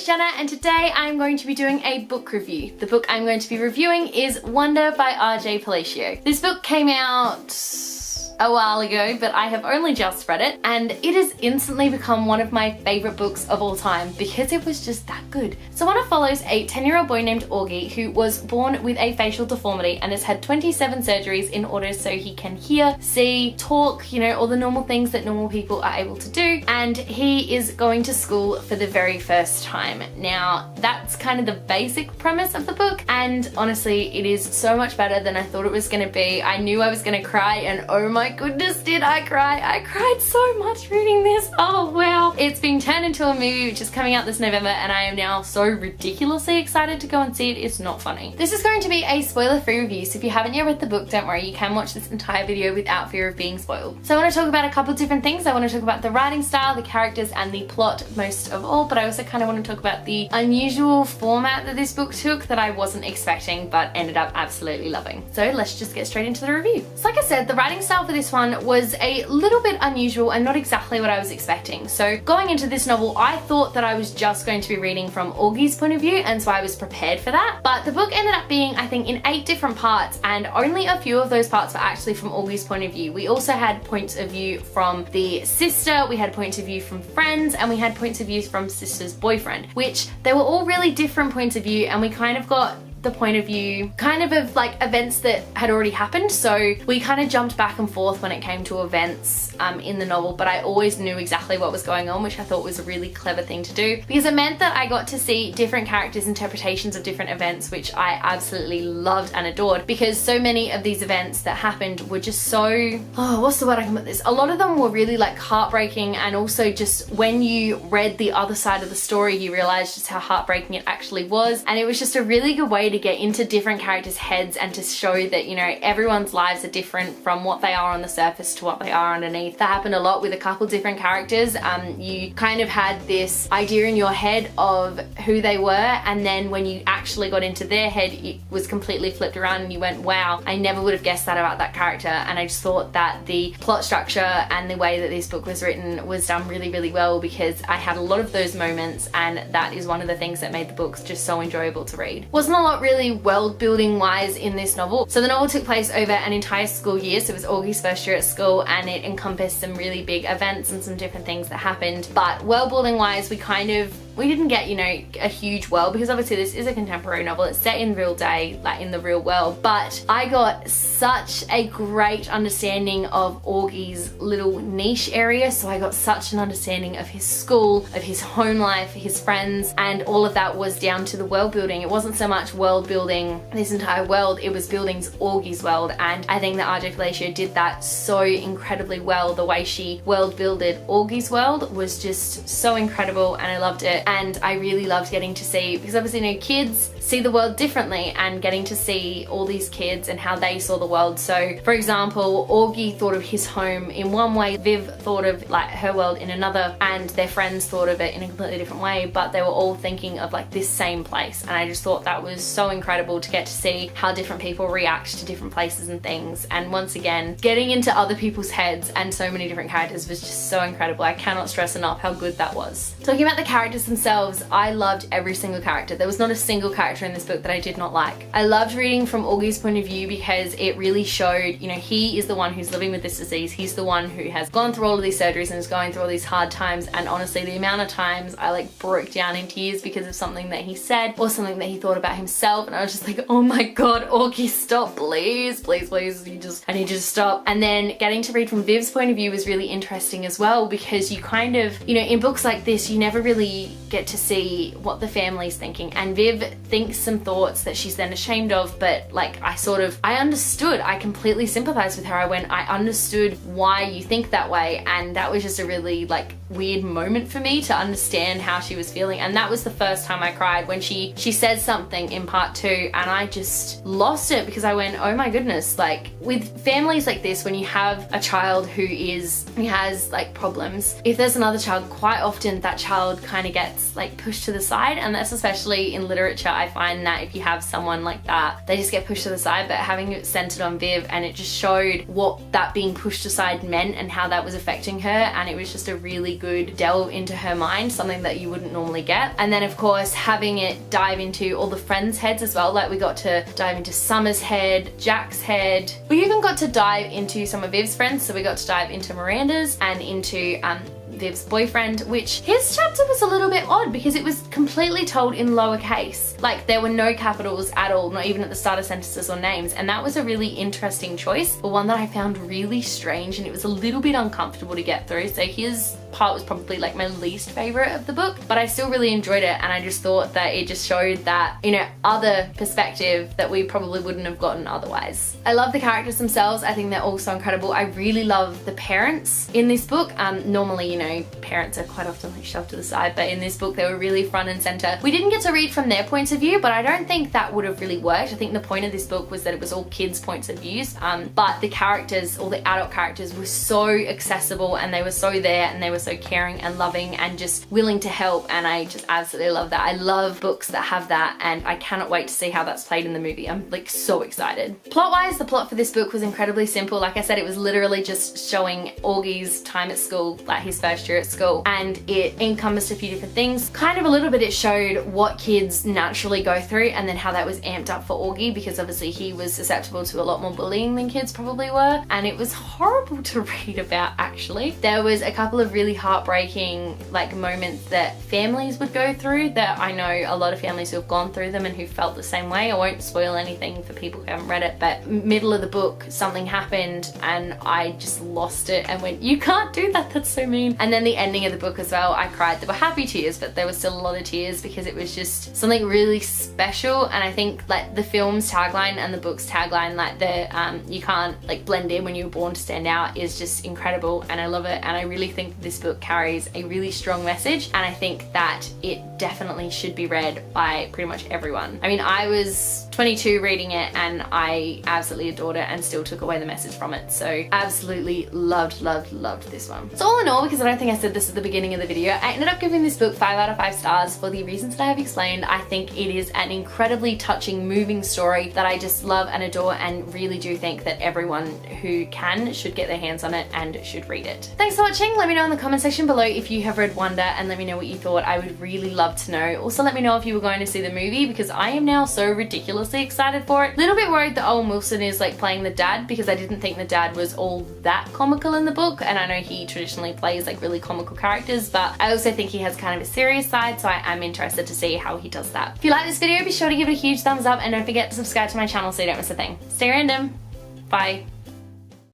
name's Jenna and today I'm going to be doing a book review. The book I'm going to be reviewing is Wonder by R.J Palacio. This book came out a while ago, but I have only just read it and it has instantly become one of my favorite books of all time because it was just that good. So Wonder follows a 10-year-old boy named Augie who was born with a facial deformity and has had 27 surgeries in order so he can hear, see, talk, you know, all the normal things that normal people are able to do, and he is going to school for the very first time. Now that's kind of the basic premise of the book, and honestly it is so much better than I thought it was going to be. I knew I was going to cry, and oh my goodness did I cry. I cried so much reading this. Oh wow. It's being turned into a movie which is coming out this November and I am now so ridiculously excited to go and see it. It's not funny. This is going to be a spoiler-free review, so if you haven't yet read the book, don't worry, you can watch this entire video without fear of being spoiled. So I want to talk about a couple different things. I want to talk about the writing style, the characters, and the plot most of all, but I also kind of want to talk about the unusual format that this book took that I wasn't expecting but ended up absolutely loving. So let's just get straight into the review. So like I said, the writing style for this one was a little bit unusual and not exactly what I was expecting. So going into this novel, I thought that I was just going to be reading from Augie's point of view, and so I was prepared for that. But the book ended up being, I think, in 8 different parts, and only a few of those parts were actually from Augie's point of view. We also had points of view from the sister, we had points of view from friends, and we had points of view from sister's boyfriend, which they were all really different points of view, and we kind of got the point of view kind of like events that had already happened, so we kind of jumped back and forth when it came to events in the novel, but I always knew exactly what was going on, which I thought was a really clever thing to do because it meant that I got to see different characters' interpretations of different events, which I absolutely loved and adored, because so many of these events that happened were just so, what's the word I can put this? A lot of them were really like heartbreaking, and also just when you read the other side of the story you realized just how heartbreaking it actually was, and it was just a really good way to get into different characters' heads and to show that, you know, everyone's lives are different from what they are on the surface to what they are underneath. That happened a lot with a couple different characters. You kind of had this idea in your head of who they were, and then when you actually got into their head it was completely flipped around and you went, wow, I never would have guessed that about that character. And I just thought that the plot structure and the way that this book was written was done really, really well, because I had a lot of those moments, and that is one of the things that made the books just so enjoyable to read. Wasn't a lot really world building wise in this novel. So the novel took place over an entire school year, so it was Augie's first year at school, and it encompassed some really big events and some different things that happened. But world building wise, we didn't get, you know, a huge world, because obviously this is a contemporary novel, it's set in real day, like in the real world, but I got such a great understanding of Augie's little niche area. So I got such an understanding of his school, of his home life, his friends, and all of that was down to the world building. It wasn't so much world building this entire world, it was building Augie's world, and I think that R.J Palacio did that so incredibly well. The way she world builded Augie's world was just so incredible, and I loved it. And I really loved getting to see, because obviously, you know, kids see the world differently, and getting to see all these kids and how they saw the world. So for example, Augie thought of his home in one way, Viv thought of like her world in another, and their friends thought of it in a completely different way, but they were all thinking of like this same place. And I just thought that was so incredible to get to see how different people react to different places and things. And once again, getting into other people's heads and so many different characters was just so incredible. I cannot stress enough how good that was. Talking about the characters themselves, I loved every single character. There was not a single character in this book that I did not like. I loved reading from Augie's point of view because it really showed, you know, he is the one who's living with this disease. He's the one who has gone through all of these surgeries and is going through all these hard times. And honestly, the amount of times I like broke down in tears because of something that he said or something that he thought about himself. And I was just like, oh my God, Augie, stop, please, please, please. I need you to stop. And then getting to read from Viv's point of view was really interesting as well, because you kind of, you know, in books like this, you never really get to see what the family's thinking, and Viv thinks some thoughts that she's then ashamed of, but like I understood, I completely sympathized with her. I understood why you think that way, and that was just a really like weird moment for me to understand how she was feeling. And that was the first time I cried, when she said something in part 2, and I just lost it, because I went, oh my goodness. Like with families like this, when you have a child who has like problems, if there's another child, quite often that child kind of gets like pushed to the side, and that's especially in literature. I find that if you have someone like that, they just get pushed to the side. But having it centered on Viv, and it just showed what that being pushed aside meant and how that was affecting her, and it was just a really good delve into her mind, something that you wouldn't normally get. And then of course having it dive into all the friends' heads as well. Like we got to dive into Summer's head, Jack's head. We even got to dive into some of Viv's friends. So we got to dive into Miranda's and into Viv's boyfriend, which his chapter was a little bit odd because it was completely told in lowercase. Like there were no capitals at all, not even at the start of sentences or names. And that was a really interesting choice, but one that I found really strange, and it was a little bit uncomfortable to get through. So his part was probably like my least favorite of the book, but I still really enjoyed it. And I just thought that it just showed that, you know, other perspective that we probably wouldn't have gotten otherwise. I love the characters themselves. I think they're all so incredible. I really love the parents in this book. Normally, you know, parents are quite often like shoved to the side, but in this book they were really front and center. We didn't get to read from their points of view, but I don't think that would have really worked. I think the point of this book was that it was all kids' points of views, but the characters, all the adult characters, were so accessible, and they were so there, and they were so caring and loving and just willing to help, and I just absolutely love that. I love books that have that, and I cannot wait to see how that's played in the movie. I'm like so excited. Plot-wise, the plot for this book was incredibly simple. Like I said, it was literally just showing Augie's time at school, like his first year at school, and it encompassed a few different things. Kind of a little bit it showed what kids naturally go through, and then how that was amped up for Augie, because obviously he was susceptible to a lot more bullying than kids probably were, and it was horrible to read about actually. There was a couple of really heartbreaking like moments that families would go through that I know a lot of families who have gone through them and who felt the same way. I won't spoil anything for people who haven't read it, but middle of the book something happened and I just lost it and went, you can't do that, that's so mean. And then the ending of the book as well, I cried. There were happy tears, but there was still a lot of tears because it was just something really special. And I think like the film's tagline and the book's tagline, like the you can't like blend in when you were born to stand out, is just incredible, and I love it. And I really think this book carries a really strong message, and I think that it definitely should be read by pretty much everyone. I mean, I was 22 reading it and I absolutely adored it and still took away the message from it. So absolutely loved this one. So all in all, because I don't think I said this at the beginning of the video, I ended up giving this book 5 out of 5 stars for the reasons that I have explained. I think it is an incredibly touching, moving story that I just love and adore, and really do think that everyone who can should get their hands on it and should read it. Thanks for watching. Let me know in the comment section below if you have read Wonder, and let me know what you thought. I would really love to know. Also let me know if you were going to see the movie, because I am now so ridiculously excited for it. A little bit worried that Owen Wilson is like playing the dad, because I didn't think the dad was all that comical in the book, and I know he traditionally plays like really comical characters, but I also think he has kind of a serious side, so I am interested to see how he does that. If you like this video, be sure to give it a huge thumbs up, and don't forget to subscribe to my channel so you don't miss a thing. Stay random. Bye.